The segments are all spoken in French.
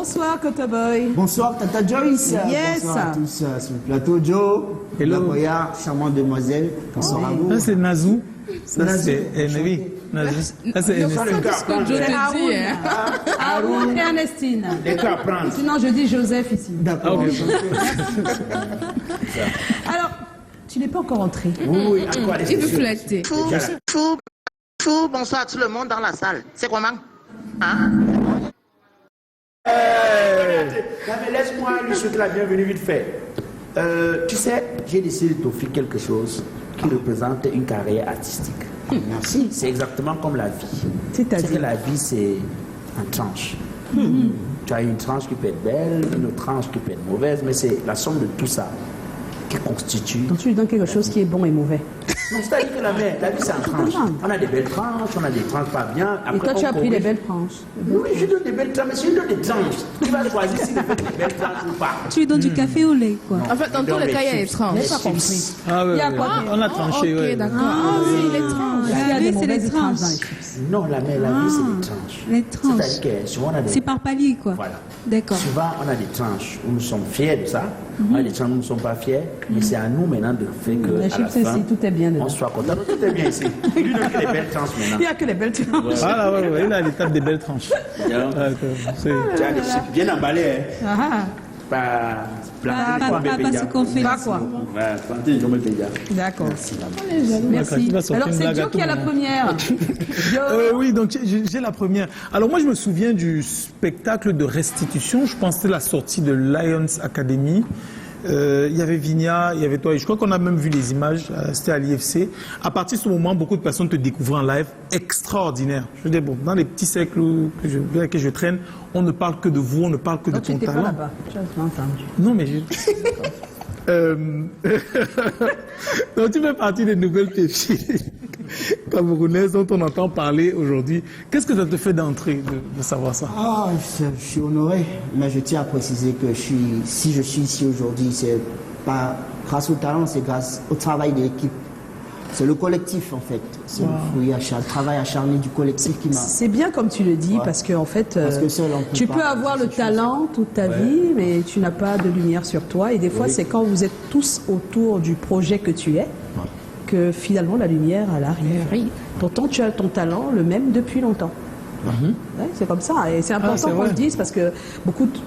Bonsoir Kotaboy. Bonsoir Tata Joyce. Yes. Bonsoir à tous sur le plateau. Joe, hello. Laboya, charmante demoiselle. Bonsoir à vous. Ça c'est Nazou. Ça Nazou. c'est Emery. Nazou. Ça c'est Emery. Haroun et Ernestine. Les cas à prendre. Sinon je dis Joseph ici. D'accord. Alors, tu n'es pas encore entré. Oui, encore Il veut flatter. Bonsoir à tout le monde dans la salle. C'est comment? Hein? Mais laisse-moi lui souhaiter la bienvenue vite fait. Tu sais, j'ai décidé de t'offrir quelque chose qui représente une carrière artistique. Merci. C'est exactement comme la vie. C'est-à-dire que la vie, c'est en tranche. Tu as une tranche qui peut être belle, une autre tranche qui peut être mauvaise, mais c'est la somme de tout ça qui constitue. Donc tu lui donnes quelque chose qui est bon et mauvais. Donc c'est-à-dire que la vie, c'est en tranche. On a des belles tranches, on a des tranches pas bien. Et toi, tu as pris les belles tranches. Oui, je donne des belles tranches, mais si je donne des tranches, tu vas choisir si tu veux des belles tranches ou pas. Tu lui donnes du café au lait, quoi. En fait, dans tous les cas, il y a les tranches. J'ai pas compris. Ah ouais, Il y a ouais, quoi? on a tranché. Ok, Ouais. d'accord. Ah oui, les tranches. Il y a des c'est mauvaises les tranches tranches. dans les chips. Non, la vie, c'est des tranches. Les tranches. C'est-à-dire que souvent, on a des... C'est par palier, quoi. Voilà. D'accord. Souvent, on a des tranches où nous sommes fiers de ça. On a des tranches où nous ne sommes pas fiers. Mais c'est à nous maintenant de faire que, La à la chips fin, ici, tout est bien dedans. on soit content. Tout est bien ici. Lui donne que les belles tranches Il maintenant. n'y a que les belles tranches. Voilà, ouais, ouais, il a l'étape des belles tranches. D'accord, c'est- Tu as des chips bien emballés, hein. Ah, Pas Pas ce qu'on fait. pas quoi. Ouais, planter, je me paye. D'accord. D'accord, Merci. tu vas sortir Alors une c'est blague à Joe tout qui a la moment. première. Oui, donc j'ai la première. Alors moi, je me souviens du spectacle de restitution. Je pense que c'était la sortie de Lions Academy. Il y avait Vigna, il y avait toi, et je crois qu'on a même vu les images, c'était à l'IFC. À partir de ce moment, beaucoup de personnes te découvraient en live, extraordinaire. Je veux dire, bon, dans les petits cercles dans lesquels je traîne, on ne parle que de vous, on ne parle que de Non, tu ton n'étais pas talent. là-bas. Tu as entendu. Non, mais donc tu fais partie des nouvelles pépites camerounaises dont on entend parler aujourd'hui. Qu'est-ce que ça te fait d'entrer de savoir ça? Ah, je suis honoré, mais je tiens à préciser que si je suis ici aujourd'hui, c'est pas grâce au talent, c'est grâce au travail de l'équipe. C'est le collectif en fait. C'est le travail acharné du collectif qui m'a... C'est bien comme tu le dis, parce qu'en fait, Parce que seul, on peut tu pas peux faire avoir le ces talent toute ta vie, mais tu n'as pas de lumière sur toi. Et des fois, c'est quand vous êtes tous autour du projet que tu es, que finalement la lumière, elle arrive. Pourtant, tu as ton talent, le même depuis longtemps. Ouais, c'est comme ça. Et c'est important c'est qu'on vrai. le dise parce que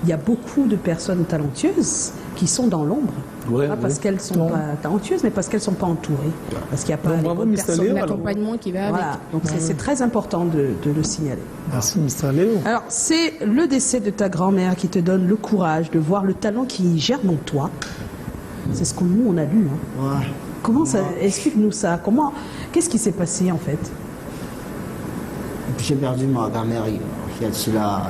il y a beaucoup de personnes talentueuses qui sont dans l'ombre. Ouais, Pas parce qu'elles sont Donc- pas talentueuses, mais parce qu'elles sont pas entourées. Parce qu'il n'y a pas Donc, les bravo, bonnes Mr. personnes. Léo. L'accompagnement qui va avec. Voilà. Donc c'est très important de le signaler. Merci, Mr. Léo. Alors, c'est le décès de ta grand-mère qui te donne le courage de voir le talent qui germe en toi. C'est ce que nous, on a lu. Hein. Ouais. Comment ça... Explique-nous ça. Qu'est-ce qui s'est passé, en fait? J'ai perdu ma grand-mère il y a de cela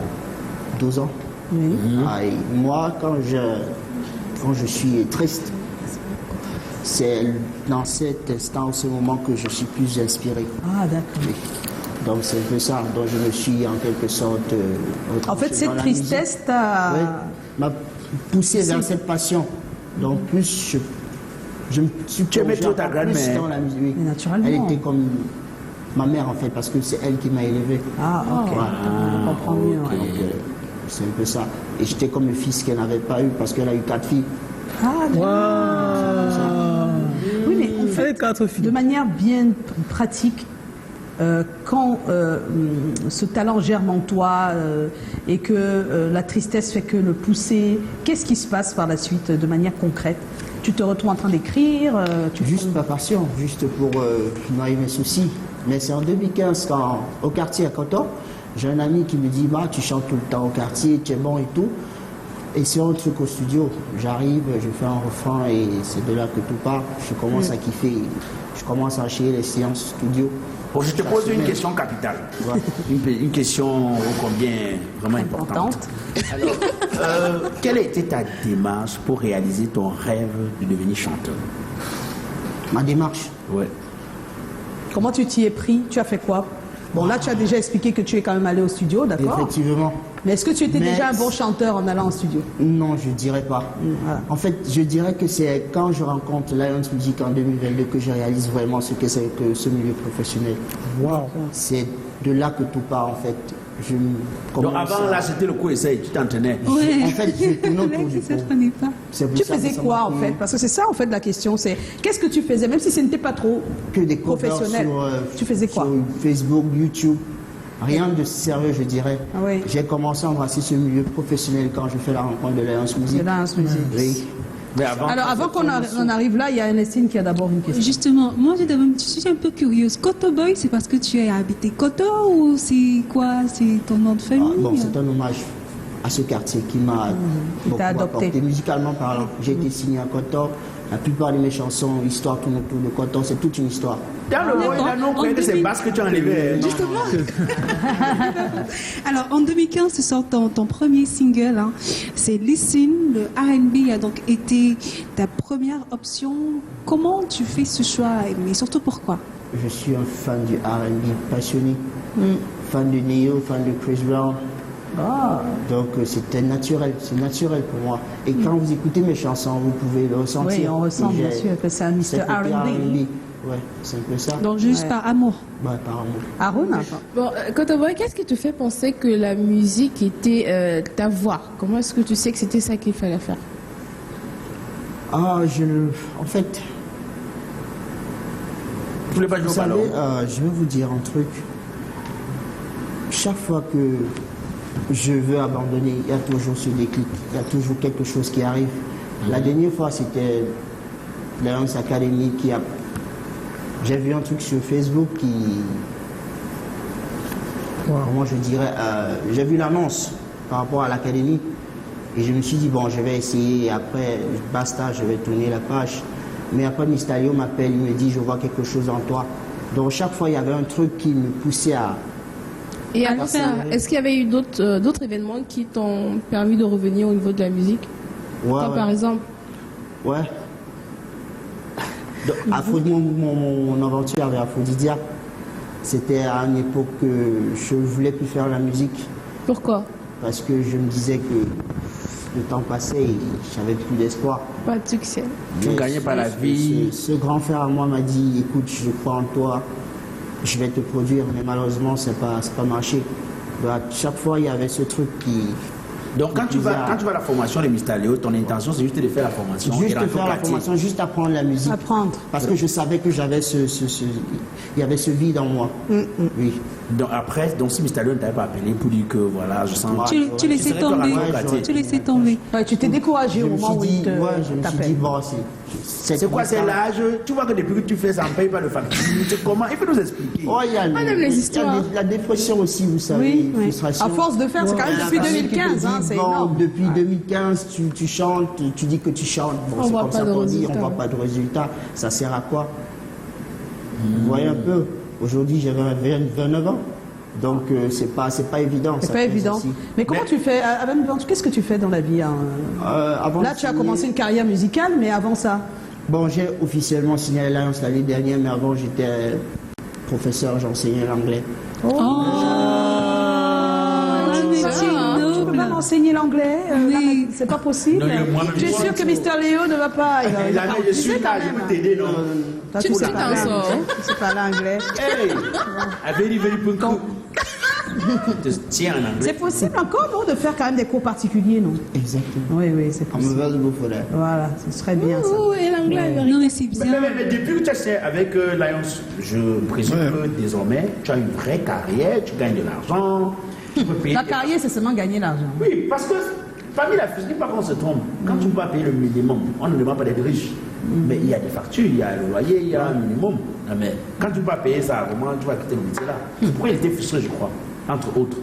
12 ans. Oui. Ah, et moi, quand je suis triste, c'est dans cet instant, ce moment que je suis plus inspiré. Ah, d'accord. Oui. Donc c'est un peu ça, donc je me suis en quelque sorte... En fait, retranché cette dans la tristesse musique. t'a... Oui, m'a poussé vers cette passion. Donc plus je me suis Tu aimais plongé trop ta encore plus grand-mère. dans la musique. Oui. Mais naturellement. Elle était comme ma mère en fait, parce que c'est elle qui m'a élevé. Ah, ok. Voilà. Je comprends mieux. ouais. Donc c'est un peu ça. Et j'étais comme le fils qu'elle n'avait pas eu, parce qu'elle a eu 4 filles. Ah, oui, mais en fait, Avec 4 filles. de manière bien pratique, quand ce talent germe en toi et que la tristesse fait que le pousser, qu'est-ce qui se passe par la suite de manière concrète? Tu te retrouves en train d'écrire Juste ma passion, juste pour noyer mes soucis. Mais c'est en 2015, au quartier à Canton, j'ai un ami qui me dit bah, tu chantes tout le temps au quartier, tu es bon et tout. Et c'est un truc au studio. J'arrive, je fais un refrain et c'est de là que tout part. Je commence à kiffer. Je commence à enchaîner les séances studio. Bon, je te pose une question capitale. Ouais. Une question ô combien vraiment importante. Alors, quelle a été ta démarche pour réaliser ton rêve de devenir chanteur? Ma démarche. Ouais. Comment tu t'y es pris? Tu as fait quoi? Bon, là, tu as déjà expliqué que tu es quand même allé au studio, d'accord? Effectivement. Mais est-ce que tu étais Mais- déjà un bon chanteur en allant au studio? Non, je dirais pas. Voilà. En fait, je dirais que c'est quand je rencontre Lions Music en 2022 que je réalise vraiment ce que c'est que ce milieu professionnel. Wow. C'est de là que tout part en fait. Donc avant, là, c'était le coup essai, tu t'entraînais. Ouais. En fait, je tourne autour Les du qui se pot. prenaient pas. C'est pour Tu ça que faisais ça quoi m'a en plu. fait? Parce que c'est ça en fait la question, c'est qu'est-ce que tu faisais, même si ce n'était pas trop Que des covers professionnel. sur, Tu faisais quoi? sur Facebook, YouTube. Rien de sérieux, je dirais. Ah oui. J'ai commencé à embrasser ce milieu professionnel quand je fais la rencontre de l'Alliance Musique. De Lance Musique. Oui. Mais avant, Alors avant qu'on en arrive là, il y a Ernestine qui a d'abord une question. Justement, moi je suis un peu curieuse. Koto Boy, c'est parce que tu as habité Koto ou c'est quoi? C'est ton nom de Ah, famille? bon, c'est un hommage à ce quartier qui m'a beaucoup t'a adopté. apporté musicalement parlant. J'ai été signé à Koto. La plupart de mes chansons, l'histoire tourne autour de Koto. C'est toute une histoire. dans le mot, il a non créé c'est basse que tu as enlevé. Justement. Alors, en 2015, tu sors ton premier single. Hein. C'est Listen. Le R&B a donc été ta première option. Comment tu fais ce choix, mais surtout pourquoi? Je suis un fan du R&B passionné. Fan de Neo, fan de Chris Brown. Donc c'était naturel, c'est naturel pour moi. Et quand vous écoutez mes chansons, vous pouvez le ressentir. Oui, on ressent que bien j'ai sûr que c'est un Mr. cet côté R&B. Ouais, c'est un peu ça. Donc, juste Ouais. par amour. Ouais, par amour. Aruna? Bon, Koto Boy, qu'est-ce qui te fait penser que la musique était ta voix? Comment est-ce que tu sais que c'était ça qu'il fallait faire? En fait, Tu voulais pas jouer vous au ballon. savez, je vais vous dire un truc. Chaque fois que je veux abandonner, il y a toujours ce déclic, il y a toujours quelque chose qui arrive. La dernière fois, c'était l'Alliance Academy qui a... J'ai vu un truc sur Facebook qui... Comment je dirais, j'ai vu l'annonce par rapport à l'académie et je me suis dit, bon, je vais essayer et après, basta, je vais tourner la page. Mais après, Mystario m'appelle, il me dit, je vois quelque chose en toi. Donc chaque fois, il y avait un truc qui me poussait à... Et avant ça, est-ce qu'il y avait eu d'autres événements qui t'ont permis de revenir au niveau de la musique? Ouais, Toi, ouais. par exemple? Ouais. Mon aventure avec Aphrodisia, c'était à une époque que je ne voulais plus faire la musique Pourquoi? parce que je me disais que le temps passait et j'avais plus d'espoir. Pas de succès. Tu ne gagnais pas la vie. Ce grand frère à moi m'a dit, écoute, je crois en toi, je vais te produire, mais malheureusement, c'est pas marché. Donc, à chaque fois, il y avait ce truc qui... Donc quand tu vas à la formation de Mystario, ton intention c'est juste de faire la formation. et Juste rentrer au faire la quartier. formation, juste apprendre la musique. Apprendre. Parce que je savais que j'avais il y avait ce vide en moi. Oui. Donc après, donc si Mystario ne t'avait pas appelé pour dire que voilà, je sens... Tu laissais serais tomber. rentrer au quartier. Tu laissais tomber. Ouais, tu t'es découragé Je au me moment suis où dit, il te je me suis dit, t'appelle. bon, C'est quoi, c'est l'âge? Tu vois que depuis que tu fais ça, on ne paye pas de facture. C'est comment? Il faut nous expliquer. Oh, il y a, aime les histoires. la dépression aussi, vous savez, Oui, oui. frustration. À force de faire, c'est quand même La depuis famille qui te 2015, dit, hein, c'est bon, énorme. Depuis 2015, tu chantes, tu dis que tu chantes. Bon, On c'est voit comme pas ça de qu'on dit, on résultat. voit pas de résultat. Ça sert à quoi? Vous voyez un peu. Aujourd'hui, j'avais 29 ans. Donc, c'est pas évident. C'est ça pas pèse évident. aussi. Mais comment tu fais qu'est-ce que tu fais dans la vie hein? Avant Là, de tu as signer- commencé une carrière musicale, mais avant ça, Bon, j'ai officiellement signé à l'Alliance l'année dernière, mais avant, j'étais professeur, j'enseignais l'anglais. Un métier tu peux pas noble. m'enseigner l'anglais Oui. c'est pas possible. Non, moi-même, Tu es sûr que Mister Léo ne va pas. Il va Je suis là, je peux t'aider, non? Toi, Tu sais sais parler t'en sors. anglais. Tu sais parler anglais. Hey! Very, very punko. Tiens en C'est anglais. possible encore, non, de faire quand même des cours particuliers, non? Exactement. Oui, oui, c'est I'm possible. available for that. Voilà, ce serait bien ça. Oh, et l'anglais, Non, mais c'est Mais, bien. mais depuis que tu es avec Lions, je présume que désormais, tu as une vraie carrière, tu gagnes de l'argent, tu peux payer. La carrière, c'est seulement gagner l'argent. Oui, parce que parmi la physique, pas qu'on se trompe. Quand tu ne peux pas payer le minimum, on ne demande pas d'être riche. Mais il y a des factures, il y a le loyer, il y a un minimum. Non, mais quand tu ne peux pas payer ça, comment tu vas quitter le métier là? C'est pourquoi il était frustré, je crois, entre autres.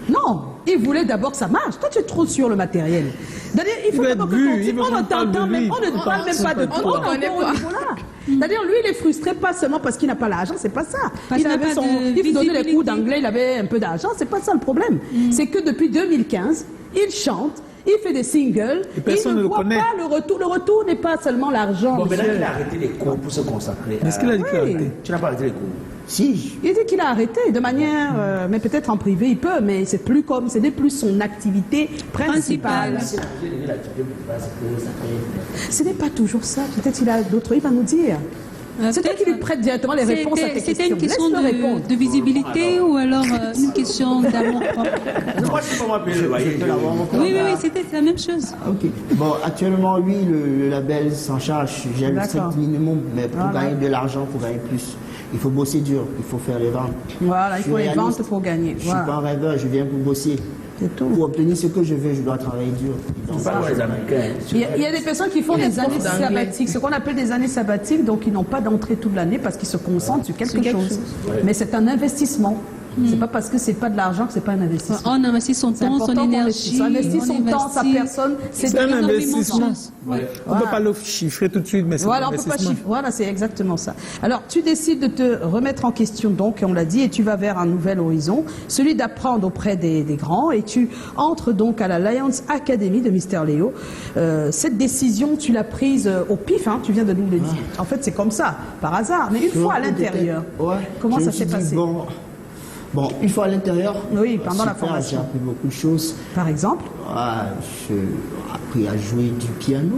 Non, il voulait d'abord que ça marche. Toi, tu es trop sur le matériel. C'est-à-dire, il faut veut d'abord être vu, que il veut on qu'on ne parle de t'entend lui. même, on ne parle même pas de On toi. ne connaît encore au pas. niveau-là. C'est-à-dire, lui, il est frustré pas seulement parce qu'il n'a pas l'argent, c'est pas ça. Parce Il qu'il n'a avait pas son, de il donnait les cours visibilité. d'anglais, il avait un peu d'argent, c'est pas ça le problème. C'est que depuis 2015, il chante. Il fait des singles, Et personne il ne ne le voit connaît. pas le retour. Le retour n'est pas seulement l'argent. Bon, maintenant monsieur. qu'il a arrêté les cours pour se consacrer. Est-ce qu'il a dit qu'il a Oui. arrêté? Tu n'as pas arrêté les cours. Si, Il dit qu'il a arrêté de manière, mais peut-être en privé, il peut, mais c'est plus comme, ce n'est plus son activité principale. Principale. Ce n'est pas toujours ça. Peut-être il a d'autres, il va nous dire. C'est toi qui lui prêtes directement les réponses à tes questions. C'était une question Laisse-le répondre. de visibilité ou alors une question d'amour propre? Moi, je peux m'appeler le loyer. Oui, c'était la même chose. Ok. Bon, actuellement, oui, le label s'en charge. J'ai le strict minimum, mais pour gagner de l'argent, pour gagner plus, il faut bosser dur, il faut faire les ventes. Voilà, il faut les réaliste. ventes pour gagner. Je ne suis pas un rêveur, je viens pour bosser. C'est tout. Pour obtenir ce que je veux, je dois travailler dur. C'est pas les Américains. Il y a des personnes qui font des années sabbatiques, ce qu'on appelle des années sabbatiques, donc ils n'ont pas d'entrée toute l'année parce qu'ils se concentrent sur quelque chose. Mais c'est un investissement. C'est pas parce que c'est pas de l'argent que c'est pas un investissement. On investit son C'est temps, son important qu'on énergie. On investit on son temps, sa investit- personne. C'est un énormément de investissement. choses. Ouais. On ne peut pas le chiffrer tout de suite, mais c'est Voilà, un on peut pas investissement. chiffrer. Voilà, c'est exactement ça. Alors, tu décides de te remettre en question, donc, on l'a dit, et tu vas vers un nouvel horizon, celui d'apprendre auprès des grands, et tu entres donc à la Lions Academy de Mister Léo. Cette décision, tu l'as prise au pif, hein, tu viens de nous le dire. En fait, c'est comme ça, par hasard. Mais une fois à l'intérieur, comment ça s'est passé? Bon, une fois à l'intérieur, Oui, pendant la super, formation. j'ai appris beaucoup de choses. Par exemple? J'ai appris à jouer du piano.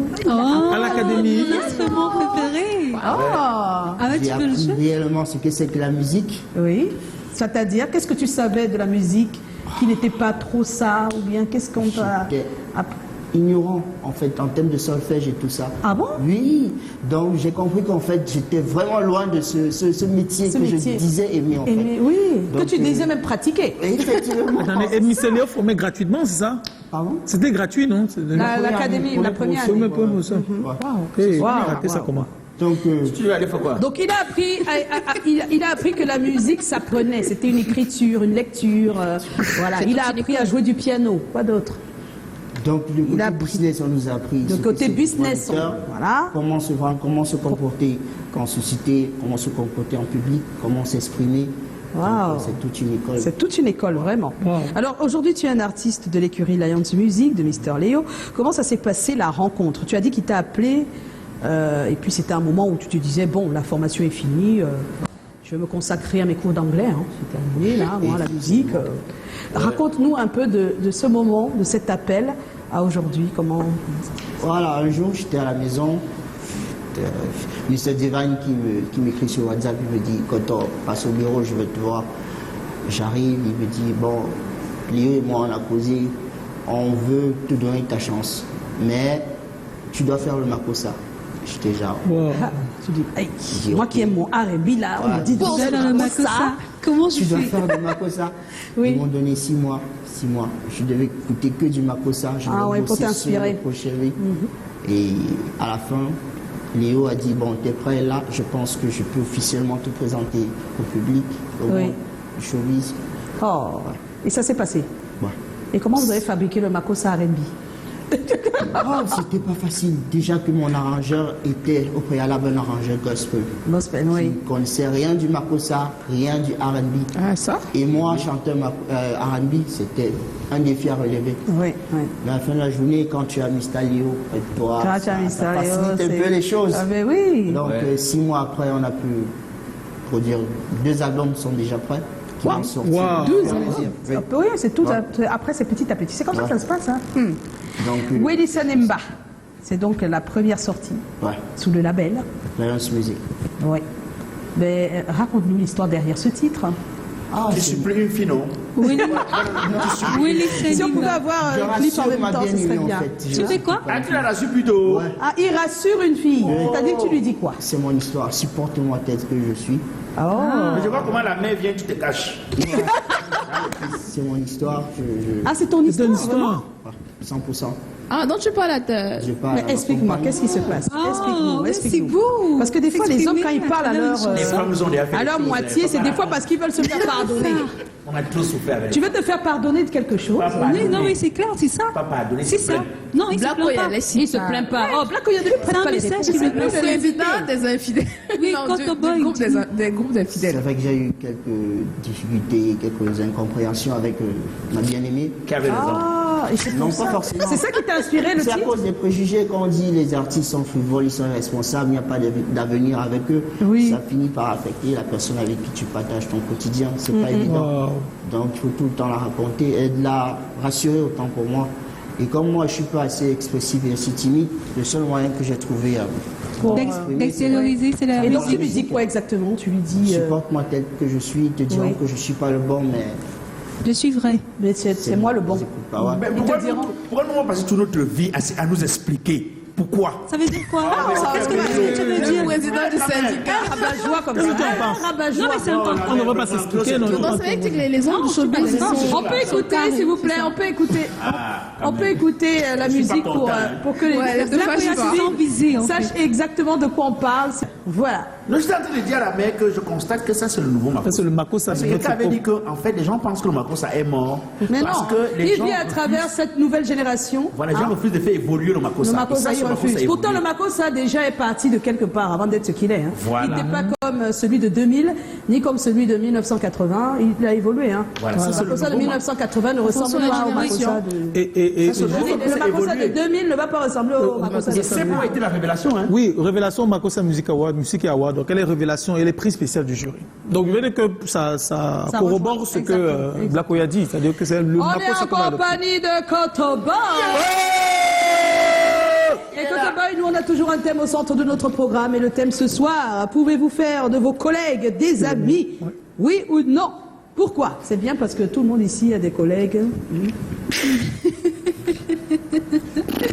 À l'académie. Mon instrument préféré. Ah, Ah ouais, J'ai tu peux le appris jouer? réellement ce que c'est que la musique. oui. C'est-à-dire, qu'est-ce que tu savais de la musique qui n'était pas trop ça, ou bien qu'est-ce qu'on t'a J'étais appris? ignorant, en fait, en termes de solfège et tout ça. Ah bon? Oui, donc j'ai compris qu'en fait, j'étais vraiment loin de ce métier Ce que métier. je disais aimer, en fait. Oui, Donc, que tu disais même pratiquer. Effectivement. Attendez, Mister Léo formait gratuitement, c'est ça? Pardon? C'était gratuit, non? L'académie, la première Pour année. me promotion. Ok, Wow, raté ça wow. comment? Donc, Tu vas aller faire quoi? Donc il a appris, il a appris que la musique s'apprenait. C'était une écriture, une lecture. Voilà. Il a appris à jouer du piano. Quoi d'autre? le côté a appris. business, on nous a appris. Le ce que côté c'est business, producteur, voilà. Comment se vendre, comment se comporter en société, comment se comporter en public, comment s'exprimer. Wow. Donc, c'est toute une école. C'est toute une école, vraiment. Wow. Alors aujourd'hui, tu es un artiste de l'écurie Lions Music, de Mister Léo. Comment ça s'est passé la rencontre? Tu as dit qu'il t'a appelé, et puis c'était un moment où tu te disais, bon, la formation est finie, je vais me consacrer à mes cours d'anglais, hein. C'est terminé, là, moi, la musique. Raconte-nous un peu de ce moment, de cet appel à aujourd'hui. Comment... Voilà, un jour, j'étais à la maison. Mr. Divine qui m'écrit sur WhatsApp, il me dit, quand on passe au bureau, je vais te voir. J'arrive, il me dit, bon, Léo et moi, on a causé, on veut te donner ta chance, mais tu dois faire le Makossa. J'étais genre, Ah, tu dis, hey, dis, moi ok. qui aime mon R&B, là, on me dit de Bon, faire dans le Makossa, comment je tu dois fais? faire du Makossa. Oui. Ils m'ont donné 6 mois. 6 mois. Je devais écouter que du Makossa. Je Ah devais ouais, pour bosser sur t'inspirer. le crochet. Et à la fin, Léo a dit, bon, t'es prêt là, je pense que je peux officiellement te présenter au public, au Oui. monde du showbiz. Oh, et ça s'est passé. Ouais. Et comment vous avez fabriqué le Makossa R&B? Ah, c'était pas facile. Déjà que mon arrangeur était au préalable un arrangeur gospel. Gospel, oui. Il ne connaissait rien du Makossa, rien du R&B. Ah, ça? Et moi, chanteur R&B, c'était un défi à relever. Oui, oui. Mais à la fin de la journée, quand tu as Mister Léo, toi, Quand tu as Mister ça Léo, facilite un c'est- peu les choses. Ah, ben oui. Donc, 6 mois après, on a pu produire 2 albums sont déjà prêts. Qui vont sortir. Wow. 12 Oui. Oui, c'est tout. Ouais. Après, c'est petit à petit. C'est comme ça que Ouais. ça se passe. Hein. Donc, Willy Mba, c'est donc la première sortie ouais, sous le label. Lions Music. Oui. Mais raconte-nous l'histoire derrière ce titre. Ah, Tu supplies une fille, non? Willy Si on pouvait Saliba. avoir je un clip en rassure même ma temps, ce serait bien-aimée, en bien. fait. Tu fais quoi? Ah, tu l'as reçu plutôt. Ouais. Ah, il rassure une fille. C'est-à-dire que tu lui dis quoi? C'est mon histoire. Supporte-moi tel que je suis. Oh. Mais je vois comment la mère vient, tu te caches. C'est mon histoire. Ah, c'est ton C'est histoire. une vraiment? histoire. 100%. Ah, donc tu parles à ta... Je parle Mais à ma explique-moi, compagne. qu'est-ce qui se passe? Ah, Explique-nous, mais explique-nous. c'est beau. Parce que des fois, les hommes, quand ils parlent à leur, Les femmes ont déjà fait à des leur choses, moitié, elles c'est sont des pas fois là. parce qu'ils veulent se faire pardonner. On a trop souffert avec Tu veux te faire pardonner de quelque chose? Oui, non, mais c'est clair, c'est ça. Pas pardonner, C'est se ça. plaindre. Non, il se Black plaint Oya, pas. laisse Il se plaint pas. Oh, Black Oya, ne lui C'est prête un pas les message réponses. qui C'est me lui, plaît. le Président résident. des infidèles. Oui, Non, Coco du Boy, groupe tu des groupes C'est d'infidèles. vrai que j'ai eu quelques difficultés, quelques incompréhensions avec ma bien-aimée. Qui avait raison. Ah, et c'est Non, pour pas ça. forcément. C'est ça qui t'a inspiré le C'est à titre? cause des préjugés qu'on dit les artistes sont frivoles, ils sont irresponsables, il n'y a pas d'avenir avec eux. Oui. Ça finit par affecter la personne avec qui tu partages ton quotidien. C'est pas évident. Wow. Donc il faut tout le temps la raconter et de la rassurer autant pour moi. Et comme moi, je ne suis pas assez expressif et assez timide, le seul moyen que j'ai trouvé Pour, D'extérioriser, c'est la Et donc tu musique. lui dis quoi exactement? Tu lui dis... supporte-moi tel que je suis, te diront Oui. que je ne suis pas le bon, mais Je suis vrai. mais c'est moi le bon. ils écoutent pas, ouais. Mais Ils pourquoi te diront. nous passer toute notre vie à nous expliquer pourquoi? Ça veut dire quoi? Qu'est-ce que tu veux Le dire? président du syndicat. Rabat-joie comme Qu'est-ce que tu en ça. penses? Rabat-joie. Non, mais c'est important. On ne va pas s'expliquer, non, Non, non. c'est vrai que les hommes du showbiz, ils sont... On peut écouter, s'il vous plaît, on peut écouter. On peut écouter la suis musique pas content, pour que les Ouais, ne fâche pas. Sans viser, en sachent exactement de quoi on parle. Voilà. Je suis en train de dire à la mère que je constate que ça c'est le nouveau Ça, Makossa. c'est le Makossa. Parce que quelqu'un avait dit que en fait les gens pensent que le Makossa est mort. Mais parce non, que les il gens vit à travers cette nouvelle génération. voilà, les gens refusent de faire évoluer le Makossa. Le Et Makossa, ça, il ce Makossa refuse. a Pourtant, évolué. le Makossa déjà est parti de quelque part avant d'être ce qu'il est. Hein. Voilà. Il n'était pas comme celui de 2000, ni comme celui de 1980. Il a évolué. Hein. Voilà, ça, Le c'est le Makossa de nouveau 1980 ne ressemble la pas au génération. Makossa de... Et Ça, c'est le nouveau Le Makossa Makossa de évolué. 2000 ne va pas ressembler au Makossa de Et c'est 2000. pour été la révélation. Hein. oui, révélation Makossa Music Award, Music Award. Donc elle est révélation, elle est prix spécial du jury. Donc vous voyez que ça corrobore rejoint, ce que exactement. Black Oya dit, c'est-à-dire que c'est le On est Makossa en qu'on a adopté. compagnie de Kotoboy. Et Kotoboy, nous on a toujours un thème au centre de notre programme. Et le thème ce soir, pouvez-vous faire de vos collègues des amis? Oui ou non? Pourquoi? C'est bien parce que tout le monde ici a des collègues.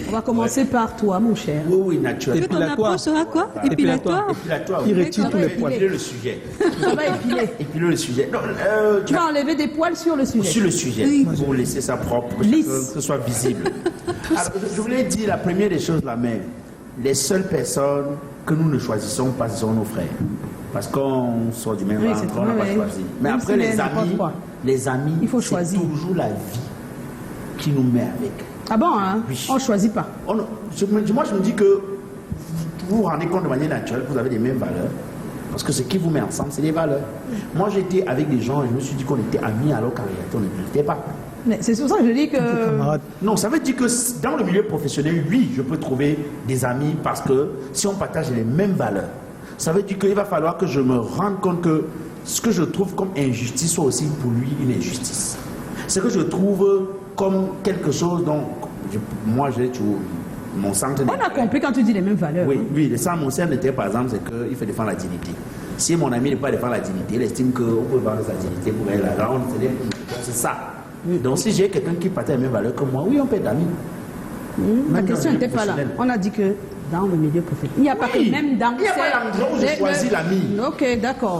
On va commencer par toi, mon cher. Oui, oui, naturel. Que ton Épilatoire. approche sera quoi? Épilatoire? Épilatoire. Il retire tous les poils. Épiler le sujet. Ça va épiler. Épiler le sujet. Non, Tu vas enlever des poils sur le sujet. sur le sujet, pour laisser ça propre, que Lisse. que ce soit visible. Alors, je voulais dire la première des choses, la mère. Les seules personnes que nous ne choisissons pas, ce sont nos frères. Parce qu'on sort du même Oui, ventre, c'est on n'a vrai, pas oui. choisi. Mais Même après, si les n'importe amis, quoi. il faut c'est choisir. toujours la vie qui nous met avec. Ah bon, hein? Oui. On choisit pas. Moi, je me dis que vous vous rendez compte de manière naturelle que vous avez les mêmes valeurs. Parce que ce qui vous met ensemble, c'est les valeurs. Moi, j'étais avec des gens et je me suis dit qu'on était amis alors qu'en réalité, on ne l'était pas. Mais c'est pour ça que je dis que... Camarade. Non, ça veut dire que dans le milieu professionnel, oui, je peux trouver des amis parce que si on partage les mêmes valeurs, ça veut dire qu'il va falloir que je me rende compte que ce que je trouve comme injustice soit aussi pour lui une injustice. Ce que je trouve comme quelque chose dont moi j'ai toujours mon centre. On a compris quand tu dis les mêmes valeurs. Oui, oui, le centre, mon centre d'intérêt, par exemple, c'est qu'il faut défendre la dignité. Si mon ami ne peut pas défendre la dignité, il estime qu'on peut vendre sa dignité pour elle. Alors, c'est ça. Donc, si j'ai quelqu'un qui partage les mêmes valeurs que moi, oui, on peut être amis. Ma Même question dans le n'était pas là. professionnel. On a dit que dans le milieu professionnel, il n'y a pas Oui, que même dans... il n'y a pas l'endroit où je choisis l'ami. Ok, d'accord.